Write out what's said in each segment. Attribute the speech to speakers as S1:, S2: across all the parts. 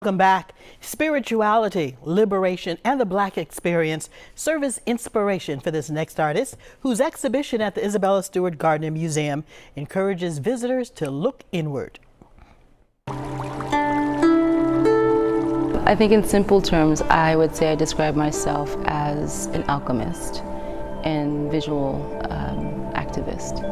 S1: Welcome back. Spirituality, liberation, and the Black experience serve as inspiration for this next artist, whose exhibition at the Isabella Stewart Gardner Museum encourages visitors to look inward.
S2: I think in simple terms, I would say I describe myself as an alchemist and visual activist.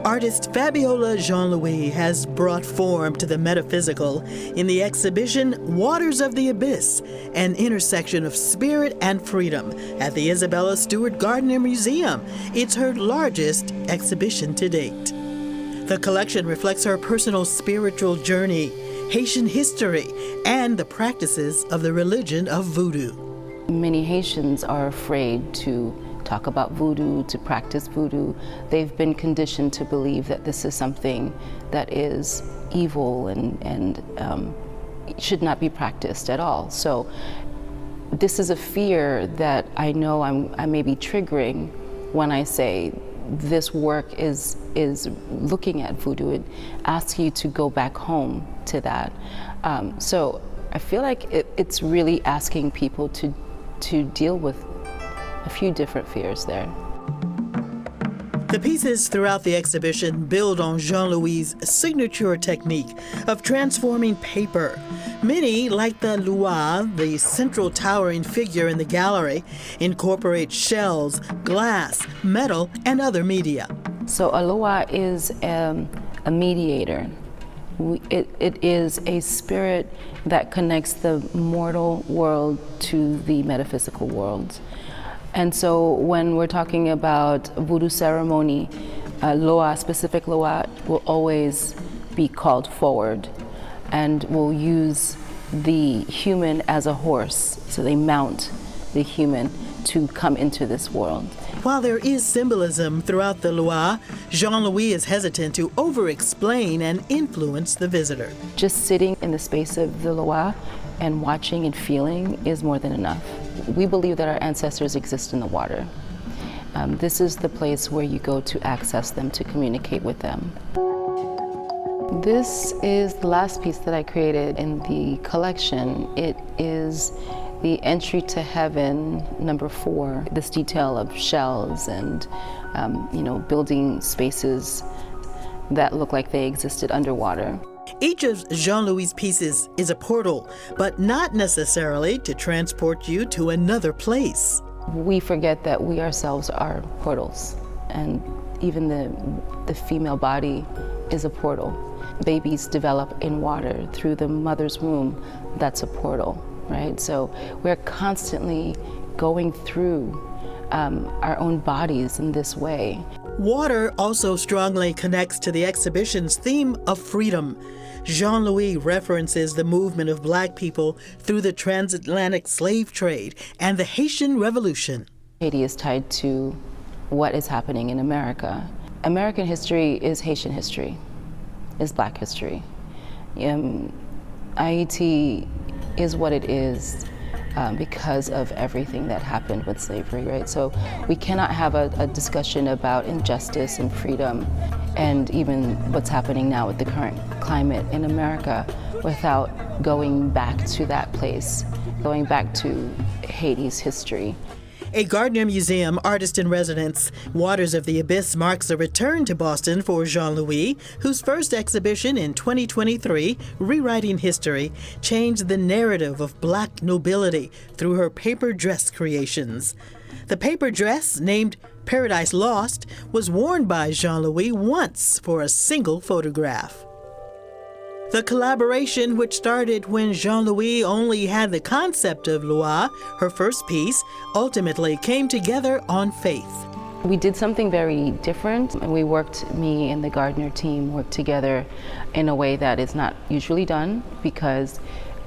S1: Artist Fabiola Jean-Louis has brought form to the metaphysical in the exhibition Waters of the Abyss, an intersection of spirit and freedom at the Isabella Stewart Gardner Museum. It's her largest exhibition to date. The collection reflects her personal spiritual journey, Haitian history, and the practices of the religion of voodoo.
S2: Many Haitians are afraid to talk about voodoo, to practice voodoo. They've been conditioned to believe that this is something that is evil and should not be practiced at all. So this is a fear that I know I may be triggering when I say this work is looking at voodoo. It asks you to go back home to that. So I feel like it's really asking people to deal with a few different fears there.
S1: The pieces throughout the exhibition build on Jean-Louis' signature technique of transforming paper. Many, like the Loa, the central towering figure in the gallery, incorporate shells, glass, metal, and other media.
S2: So a Loa is a mediator. It is a spirit that connects the mortal world to the metaphysical world. And so when we're talking about voodoo ceremony, Loa, specific Loa, will always be called forward and will use the human as a horse. So they mount the human to come into this world.
S1: While there is symbolism throughout the Loa, Jean-Louis is hesitant to over-explain and influence the visitor.
S2: Just sitting in the space of the Loa and watching and feeling is more than enough. We believe that our ancestors exist in the water. This is the place where you go to access them, to communicate with them. This is the last piece that I created in the collection. It is the Entry to Heaven, number 4. This detail of shells and building spaces that look like they existed underwater.
S1: Each of Jean-Louis' pieces is a portal, but not necessarily to transport you to another place.
S2: We forget that we ourselves are portals, and even the female body is a portal. Babies develop in water through the mother's womb. That's a portal, right? So we're constantly going through our own bodies in this way.
S1: Water also strongly connects to the exhibition's theme of freedom. Jean-Louis references the movement of Black people through the transatlantic slave trade and the Haitian Revolution.
S2: Haiti is tied to what is happening in America. American history is Haitian history, is Black history. Haiti is what it is because of everything that happened with slavery, right? So we cannot have a discussion about injustice and freedom and even what's happening now with the current climate in America without going back to that place, going back to Haiti's history.
S1: A Gardner Museum artist-in-residence, Waters of the Abyss marks a return to Boston for Jean-Louis, whose first exhibition in 2023, Rewriting History, changed the narrative of Black nobility through her paper dress creations. The paper dress, named Paradise Lost, was worn by Jean-Louis once for a single photograph. The collaboration, which started when Jean-Louis only had the concept of Loa, her first piece, ultimately came together on faith.
S2: We did something very different, and me and the Gardner team worked together in a way that is not usually done because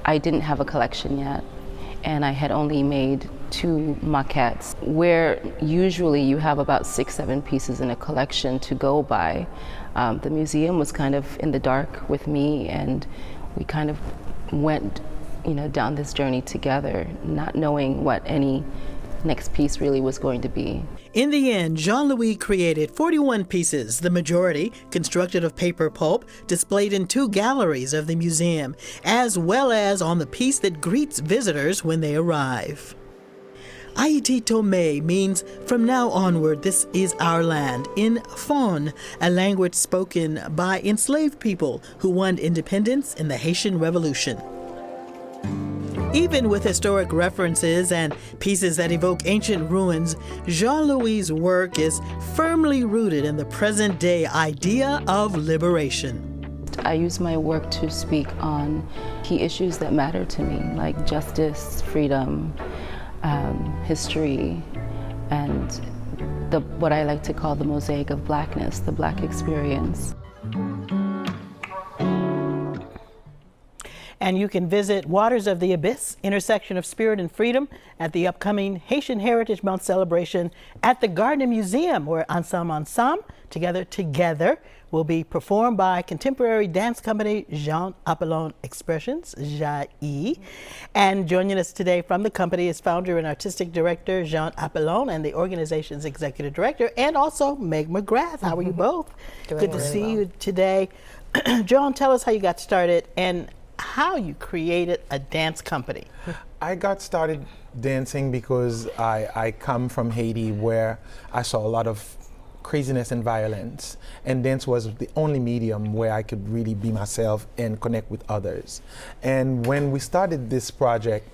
S2: I didn't have a collection yet, and I had only made 2 maquettes, where usually you have about 6-7 pieces in a collection to go by. The museum was kind of in the dark with me, and we kind of went down this journey together, not knowing what any next piece really was going to be.
S1: In the end, Jean-Louis created 41 pieces, the majority constructed of paper pulp, displayed in 2 galleries of the museum, as well as on the piece that greets visitors when they arrive. Haiti Tome means from now onward this is our land in Fon, a language spoken by enslaved people who won independence in the Haitian Revolution. Even with historic references and pieces that evoke ancient ruins, Jean-Louis' work is firmly rooted in the present-day idea of liberation.
S2: I use my work to speak on key issues that matter to me, like justice, freedom, history, and what I like to call the mosaic of Blackness, the Black experience.
S1: And you can visit Waters of the Abyss, Intersection of Spirit and Freedom, at the upcoming Haitian Heritage Month celebration at the Gardner Museum, where Ensemble Together will be performed by contemporary dance company Jean Apollon Expressions, JAI. And joining us today from the company is founder and artistic director Jean Apollon and the organization's executive director, and also Meg McGrath. How are you both? Good to see you today. John, tell us how you got started and how you created a dance company.
S3: I got started dancing because I come from Haiti, where I saw a lot of craziness and violence, and dance was the only medium where I could really be myself and connect with others. And when we started this project,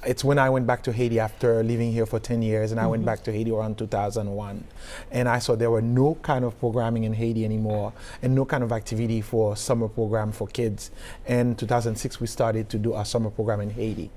S3: it's when I went back to Haiti after living here for 10 years, and I went back to Haiti around 2001. And I saw there were no kind of programming in Haiti anymore, and no kind of activity for summer program for kids. And 2006, we started to do our summer program in Haiti.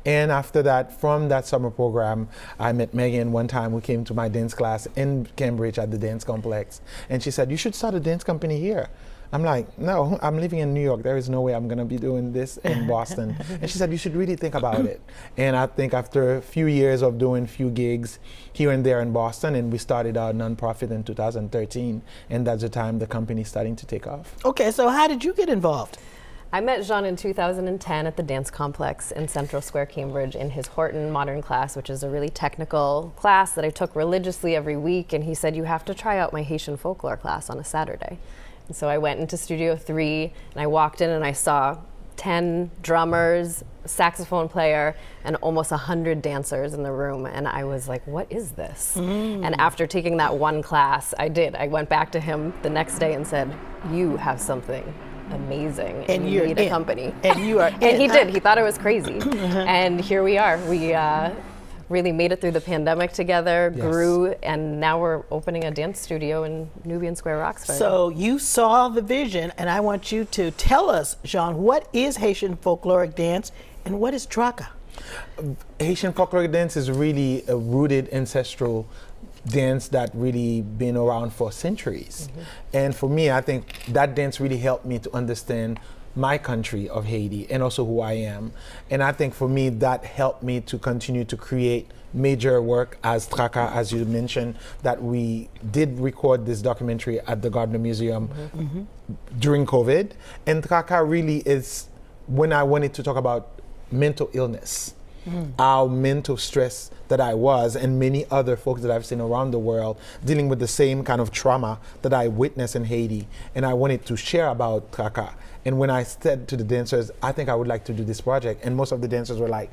S3: And after that, from that summer program, I met Megan one time. We came to my dance class in Cambridge at the dance complex. And she said, "You should start a dance company here." I'm like, "No, I'm living in New York. There is no way I'm gonna be doing this in Boston." And she said, "You should really think about it." And I think after a few years of doing few gigs here and there in Boston, and we started our nonprofit in 2013. And that's the time the company's starting to take off.
S1: Okay, so how did you get involved?
S4: I met Jean in 2010 at the Dance Complex in Central Square, Cambridge, in his Horton Modern class, which is a really technical class that I took religiously every week. And he said, "You have to try out my Haitian folklore class on a Saturday." And so I went into Studio 3, and I walked in and I saw 10 drummers, saxophone player, and almost 100 dancers in the room. And I was like, what is this? And after taking that one class, I went back to him the next day and said, "You have something amazing, and you need a company."
S1: And you are
S4: and he did. He thought I was crazy. And here we are. We really made it through the pandemic together, grew, and now we're opening a dance studio in Nubian Square, Roxbury.
S1: So you saw the vision, and I want you to tell us, Jean, what is Haitian folkloric dance and what is Traka?
S3: Haitian folkloric dance is really a rooted ancestral dance that really been around for centuries. And for me, I think that dance really helped me to understand my country of Haiti and also who I am. And I think for me, that helped me to continue to create major work as Traka, as you mentioned, that we did record this documentary at the Gardner Museum during COVID. And Traka really is when I wanted to talk about mental illness. How mental stress that I was, and many other folks that I've seen around the world dealing with the same kind of trauma that I witnessed in Haiti. And I wanted to share about Traka. And when I said to the dancers, I think I would like to do this project, and most of the dancers were like,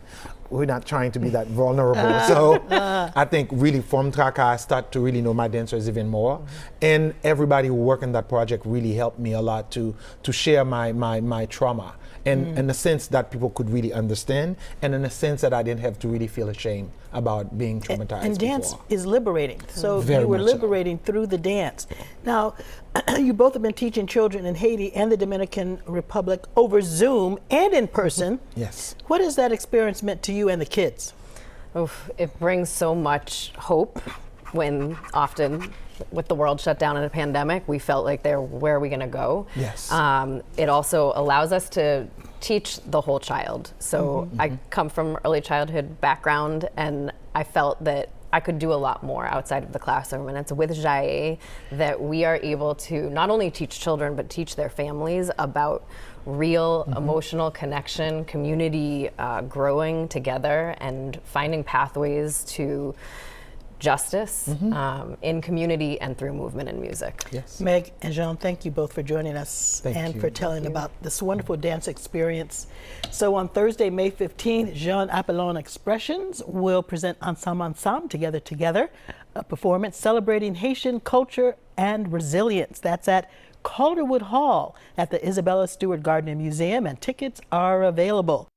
S3: "We're not trying to be that vulnerable." So I think really from Traka, I start to really know my dancers even more. And everybody who worked on that project really helped me a lot to share my trauma. And in a sense that people could really understand, and in a sense that I didn't have to really feel ashamed about being traumatized.
S1: And dance is liberating. So
S3: Very
S1: you were
S3: much so.
S1: liberating through the dance. Now, you both have been teaching children in Haiti and the Dominican Republic over Zoom and in person.
S3: Yes.
S1: What has that experience meant to you and the kids?
S4: Oof, it brings so much hope when often with the world shut down in a pandemic, we felt like where are we going to go?
S3: Yes.
S4: It also allows us to teach the whole child. So I come from early childhood background, and I felt that I could do a lot more outside of the classroom, and it's with Jaye that we are able to not only teach children but teach their families about real emotional connection, community growing together, and finding pathways to justice in community and through movement and music.
S3: Yes.
S1: Meg and Jean, thank you both for joining us
S3: Thank
S1: and
S3: you.
S1: for telling about this wonderful dance experience. So on Thursday, May 15th, Jean Apollon Expressions will present Ensemble Ensemble, Together, a performance celebrating Haitian culture and resilience. That's at Calderwood Hall at the Isabella Stewart Gardner Museum, and tickets are available.